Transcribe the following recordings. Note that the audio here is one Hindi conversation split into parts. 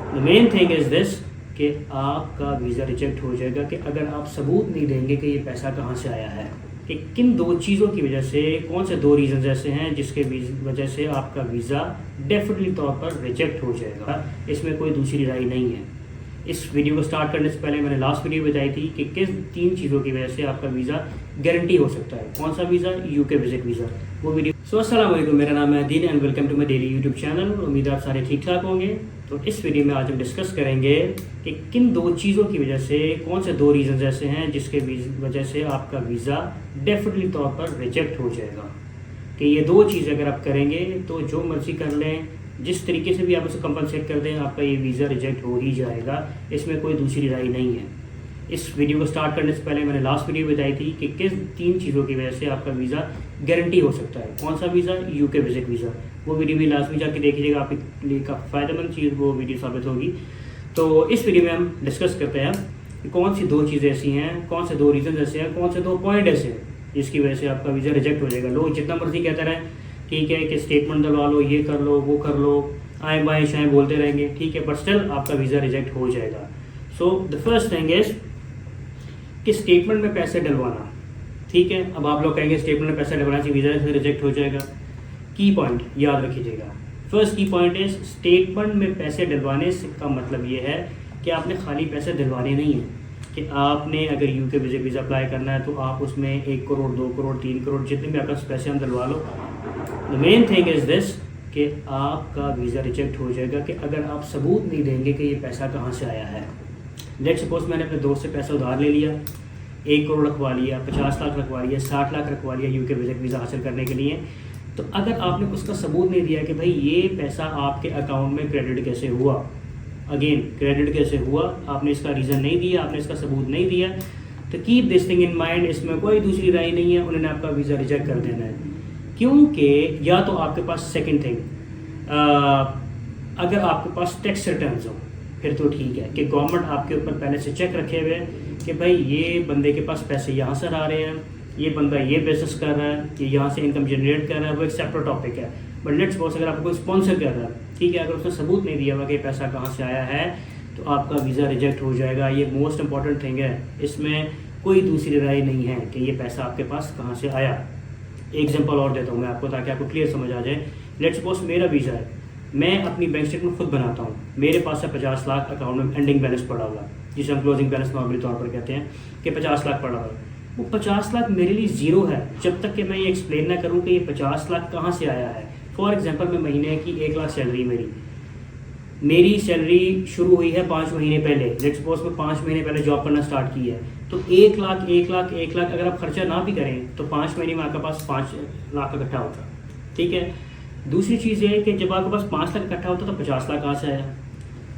The main thing is this कि आपका वीज़ा रिजेक्ट हो जाएगा कि अगर आप सबूत नहीं देंगे कि ये पैसा कहाँ से आया है, कि किन दो चीज़ों की वजह से, कौन से दो रीज़न ऐसे हैं जिसके वजह से आपका वीज़ा डेफिनेटली तौर पर रिजेक्ट हो जाएगा। इसमें कोई दूसरी राय नहीं है। इस वीडियो को स्टार्ट करने से पहले मैंने लास्ट वीडियो बताई थी कि किस 3 चीज़ों की वजह से आपका वीज़ा गारंटी हो सकता है। कौन सा वीज़ा? UK visit visa. वो वीडियो। अस्सलाम वालेकुम, मेरा नाम है Deen and welcome to my daily YouTube channel. उम्मीद है आप सारे ठीक ठाक होंगे। तो इस वीडियो में आज हम डिस्कस करेंगे कि किन दो चीज़ों की वजह से, कौन से दो रीज़न ऐसे हैं जिसके वजह से आपका वीज़ा डेफिनेटली तौर पर रिजेक्ट हो जाएगा। कि ये दो चीज़ अगर आप करेंगे तो जो मर्जी कर लें, जिस तरीके से भी आप उसे कंपनसेट कर दें, आपका ये वीज़ा रिजेक्ट हो ही जाएगा। इसमें कोई दूसरी राय नहीं है। इस वीडियो को स्टार्ट करने से पहले मैंने लास्ट वीडियो बताई थी कि किस 3 चीज़ों की वजह से आपका वीज़ा गारंटी हो सकता है। कौन सा वीज़ा? UK visit visa. वो वीडियो भी लास्ट में जाके देख लीजिएगा, आपके लिए काफ़ी फ़ायदेमंद चीज़ वो वीडियो साबित होगी। तो इस वीडियो में हम डिस्कस करते हैं कि कौन सी दो चीज़ें ऐसी हैं, कौन से दो रीज़न ऐसे हैं, कौन से दो पॉइंट ऐसे हैं जिसकी वजह से आपका वीज़ा रिजेक्ट हो जाएगा। लोग जितना मर्जी कहते रहें, ठीक है, कि स्टेटमेंट डलवा लो, ये कर लो, वो कर लो, आए बाएँ शाएँ बोलते रहेंगे, ठीक है, बट स्टिल आपका वीज़ा रिजेक्ट हो जाएगा। So the first thing is कि स्टेटमेंट में पैसे डलवाना। ठीक है, अब आप लोग कहेंगे स्टेटमेंट में पैसे डलवाने से वीज़ा से रिजेक्ट हो जाएगा। की पॉइंट याद रखिएगा। फर्स्ट की पॉइंट इज़ स्टेटमेंट में पैसे डलवाने से का मतलब ये है कि आपने खाली पैसे डलवाने नहीं हैं। कि आपने अगर यूके विजिट वीज़ा अप्लाई करना है तो आप उसमें 1 करोड़ 2 करोड़ 3 करोड़ जितने भी आपका पैसे हम डलवा लो। The main thing is this कि आपका वीज़ा रिजेक्ट हो जाएगा कि अगर आप सबूत नहीं देंगे कि ये पैसा कहाँ से आया है। लेट्स सपोज मैंने अपने दोस्त से पैसा उधार ले लिया, 1 करोड़ रखवा लिया, 50 लाख रखवा लिया, 60 लाख रखवा लिया यूके विजिट वीज़ा हासिल करने के लिए। तो अगर आपने उसका सबूत नहीं दिया कि भाई ये पैसा आपके अकाउंट में क्रेडिट कैसे हुआ, अगेन क्रेडिट कैसे हुआ, आपने इसका रीज़न नहीं दिया, आपने इसका सबूत नहीं दिया, तो keep this thing in mind. इसमें कोई दूसरी राय नहीं है, उन्होंने आपका वीज़ा रिजेक्ट कर देना है। क्योंकि या तो आपके पास सेकंड थिंग, अगर आपके पास टैक्स रिटर्न्स हो फिर तो ठीक है कि गवर्नमेंट आपके ऊपर पहले से चेक रखे हुए हैं कि भाई ये बंदे के पास पैसे यहाँ से आ रहे हैं, ये बंदा ये बिजनेस कर रहा है, ये यहाँ से इनकम जनरेट कर रहा है, वो एक सेपरेट टॉपिक है। बट लेट्स सपोज अगर आपको कोई स्पॉन्सर कर रहा है, ठीक है, अगर उसने सबूत नहीं दिया हुआ कि पैसा कहाँ से आया है तो आपका वीज़ा रिजेक्ट हो जाएगा। ये मोस्ट इंपॉर्टेंट थिंग है, इसमें कोई दूसरी राय नहीं है कि ये पैसा आपके पास कहाँ से आया। एग्जाम्पल और देता हूँ मैं आपको ताकि आपको क्लियर समझ आ जाए। लेट्स सपोज मेरा वीज़ा है, मैं अपनी बैंक स्टेटमेंट खुद बनाता हूँ, मेरे पास से 50 लाख अकाउंट में एंडिंग बैलेंस पड़ा हुआ है, जिसे हम क्लोजिंग बैलेंस नॉर्मली तौर पर कहते हैं कि 50 लाख पड़ा हुआ है। वो 50 लाख मेरे लिए ज़ीरो है जब तक कि मैं ये एक्सप्लेन ना करूँ कि ये 50 लाख कहाँ से आया है। फॉर एग्जांपल, मैं महीने की 1 लाख सैलरी, मेरी सैलरी शुरू हुई है 5 महीने पहले। लेट्स सपोज मैं 5 महीने पहले जॉब करना स्टार्ट की है, तो 1 लाख 1 लाख 1 लाख अगर आप खर्चा ना भी करें तो 5 महीने में आपके पास 5 लाख इकट्ठा होता है। ठीक है, दूसरी चीज़ ये है कि जब आपके पास 5 लाख इकट्ठा होता तो 50 लाख कहाँ से आया।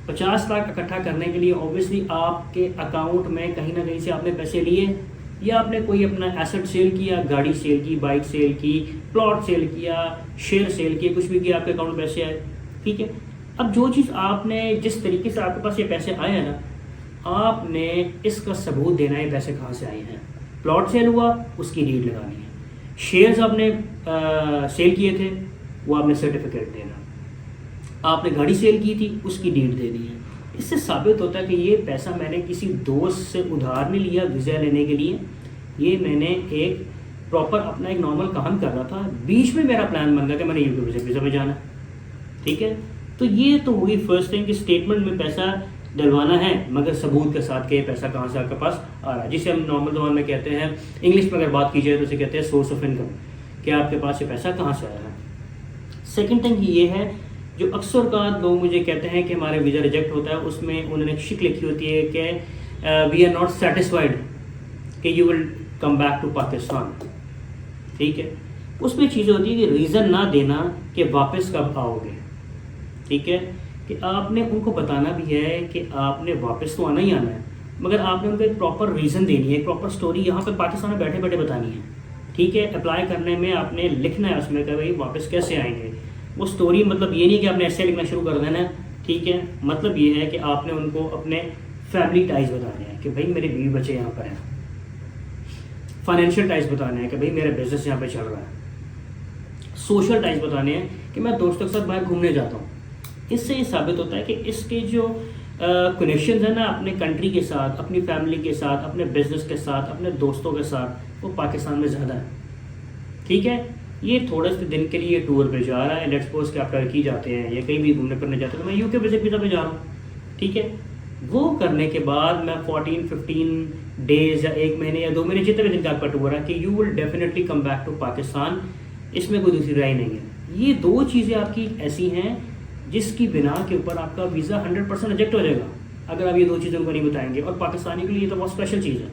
50 लाख इकट्ठा करने के लिए ऑब्वियसली आपके अकाउंट में कहीं ना कहीं से आपने पैसे लिए, या आपने कोई अपना एसेट सेल किया, गाड़ी सेल की, बाइक सेल की, प्लॉट सेल किया, शेयर सेल किया, कुछ भी किया, आपके अकाउंट में पैसे आए। ठीक है, अब जो चीज़ आपने, जिस तरीके से आपके पास ये पैसे आए हैं ना, आपने इसका सबूत देना है पैसे कहाँ से आए हैं। प्लॉट सेल हुआ, उसकी डीड लगानी है। शेयर्स आपने सेल किए थे, वो आपने सर्टिफिकेट देना। आपने गाड़ी सेल की थी, उसकी डीड देनी है। इससे साबित होता है कि ये पैसा मैंने किसी दोस्त से उधार नहीं लिया वीज़ा लेने के लिए, ये मैंने एक प्रॉपर अपना एक नॉर्मल काम कर रहा था, बीच में मेरा प्लान बन गया कि मैंने यूके विजिट वीज़ा में जाना। ठीक है, तो ये तो हुई फर्स्ट थिंग कि स्टेटमेंट में पैसा डलवाना है मगर सबूत के साथ कि पैसा कहाँ से आपके पास आ रहा है, जिसे हम नॉर्मल जबान में कहते हैं, इंग्लिश में अगर बात की जाए तो उसे कहते हैं सोर्स ऑफ इनकम, कि आपके पास ये पैसा कहाँ से आया है। सेकेंड थिंग ये है जो अक्सर का लोग मुझे कहते हैं कि हमारे वीज़ा रिजेक्ट होता है, उसमें उन्होंने एक शिक लिखी होती है कि वी आर नॉट सेटिस्फाइड कि you will come back to Pakistan. ठीक है, उसमें चीज़ें होती है कि रीज़न ना देना कि वापस कब आओगे। ठीक है, कि आपने उनको बताना भी है कि आपने वापस तो आना ही आना है, मगर आपने उनको एक प्रॉपर रीज़न देनी है, एक प्रॉपर स्टोरी यहाँ पर पाकिस्तान में बैठे बैठे बतानी है। ठीक है, अप्लाई करने में आपने लिखना है उसमें कि भाई वापस कैसे आएंगे। वो स्टोरी मतलब ये नहीं कि आपने ऐसे लिखना शुरू कर देना है। ठीक है, मतलब ये है कि आपने उनको अपने फैमिली टाइज बताने हैं कि भाई मेरे बीवी बच्चे यहाँ पर हैं, फाइनेंशियल टाइज बताने हैं कि भाई मेरा बिजनेस यहाँ पे चल रहा है, सोशल टाइज बताने हैं कि मैं दोस्तों के साथ बाहर घूमने जाता हूँ। इससे ये साबित होता है कि इसके जो कनेक्शन है ना अपने कंट्री के साथ, अपनी फैमिली के साथ, अपने बिजनेस के साथ, अपने दोस्तों के साथ, वो पाकिस्तान में ज़्यादा है। ठीक है, ये थोड़े से दिन के लिए टूर पे जा रहा है, लेट्स सपोज कि आप टर्की जाते हैं या कहीं भी घूमने फिरने जाते हैं, तो मैं यूके विजिट वीज़ा पे जा रहा हूँ। ठीक है, वो करने के बाद मैं 14-15 डेज़ या 1 महीने या 2 महीने जितने भी दिन का आपका टूर है कि you will definitely come back to Pakistan, इसमें कोई दूसरी राय नहीं है। ये 2 चीज़ें आपकी ऐसी हैं जिसकी बिना के ऊपर आपका वीज़ा 100% रिजेक्ट हो जाएगा अगर आप ये 2 चीज़ें उनको नहीं बताएंगे। और पाकिस्तानी के लिए तो बहुत स्पेशल चीज़ है।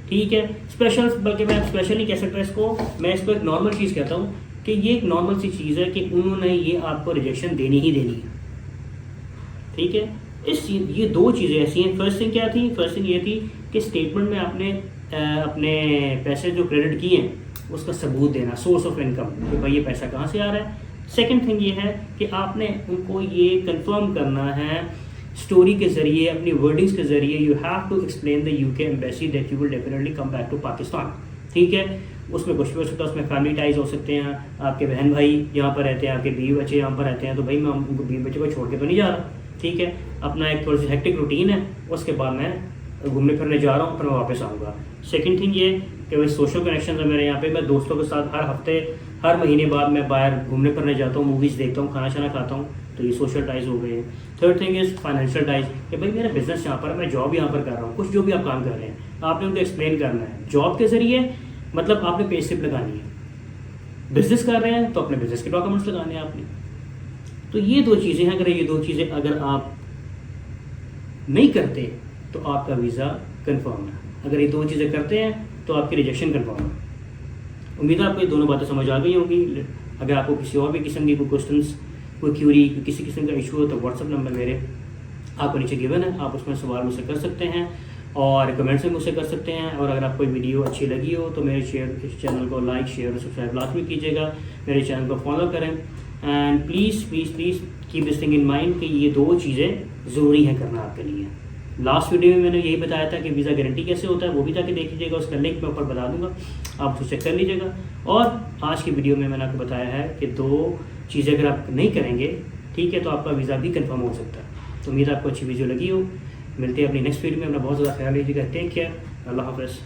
ठीक है, स्पेशल, बल्कि मैं स्पेशल नहीं कह सकता इसको, मैं इसको एक नॉर्मल चीज़ कहता हूँ कि ये एक नॉर्मल सी चीज़ है कि उन्होंने ये आपको रिजेक्शन देनी ही देनी है। ठीक है, ये 2 चीज़ें ऐसी हैं। फर्स्ट थिंग क्या थी? फर्स्ट थिंग ये थी कि स्टेटमेंट में आपने अपने पैसे जो क्रेडिट किए हैं उसका सबूत देना, सोर्स ऑफ इनकम, कि भाई ये पैसा कहाँ से आ रहा है। सेकंड थिंग ये है कि आपने उनको ये कंफर्म करना है स्टोरी के ज़रिए, अपनी वर्डिंग्स के ज़रिए, you have to explain the UK embassy that you will definitely come back to Pakistan. ठीक है, उसमें कुछ भी हो सकता है, उसमें फैमिली टाइज हो सकते हैं, आपके बहन भाई यहाँ पर रहते हैं, आपके बीवी बच्चे यहाँ पर रहते हैं, तो भाई मैं उनको बीवी बच्चे को छोड़ के तो नहीं जा रहा। ठीक है, अपना एक थोड़ी सी हेक्टिक रूटीन है, उसके बाद मैं घूमने फिरने जा रहा हूँ, फिर मैं वापस आऊँगा। सेकंड थिंग ये कि भाई सोशल कनेक्शन है मेरे यहाँ पे, मैं दोस्तों के साथ हर हफ्ते, हर महीने बाद मैं बाहर घूमने फिरने जाता हूँ, मूवीज़ देखता हूँ, खाना शाना खाता हूँ, तो ये सोशल टाइज हो गए हैं। Third thing is financial ties, कि भाई मेरा बिजनेस यहाँ पर है, मैं जॉब यहाँ पर कर रहा हूँ, कुछ जो भी आप काम कर रहे हैं आपने उनको एक्सप्लेन करना है जॉब के ज़रिए, मतलब आपने पे स्लिप लगानी है। बिजनेस कर रहे हैं तो अपने बिजनेस के डॉक्यूमेंट्स लगाने हैं आपने। तो ये 2 चीज़ें हैं, अगर ये 2 चीज़ें अगर आप नहीं करते तो आपका वीज़ा कंफर्म है, अगर ये 2 चीज़ें करते हैं तो आपकी रिजेक्शन कंफर्म है। उम्मीद है आपको ये दोनों बातें समझ आ गई होंगी। अगर आपको किसी और भी किस्म की कोई क्वेश्चंस, कोई क्यूरी, किसी किस्म का इशू हो तो व्हाट्सअप नंबर मेरे आपको नीचे गिवन है, आप उसमें सवाल मुझसे कर सकते हैं और कमेंट्स में मुझसे कर सकते हैं। और अगर आपको वीडियो अच्छी लगी हो तो मेरे चैनल को लाइक, शेयर और सब्सक्राइब लाजमी कीजिएगा, मेरे चैनल को फॉलो करें। And please please please keep this thing in mind कि ये 2 चीज़ें ज़रूरी हैं करना आपके लिए। लास्ट वीडियो में मैंने यही बताया था कि वीज़ा गारंटी कैसे होता है, वो भी जाके देख लीजिएगा, उसका लिंक मैं ऊपर बता दूंगा, आप उसे चेक कर लीजिएगा। और आज की वीडियो में मैंने आपको बताया है कि 2 चीज़ें अगर आप नहीं करेंगे, ठीक है, तो आपका वीज़ा भी कंफर्म हो सकता है। तो उम्मीद आपको अच्छी वीडियो लगी हो। मिलते हैं अपनी नेक्स्ट वीडियो में, अपना बहुत ज़्यादा ख्याल लीजिएगा। टेक केयर, अल्लाह हाफ़िज़।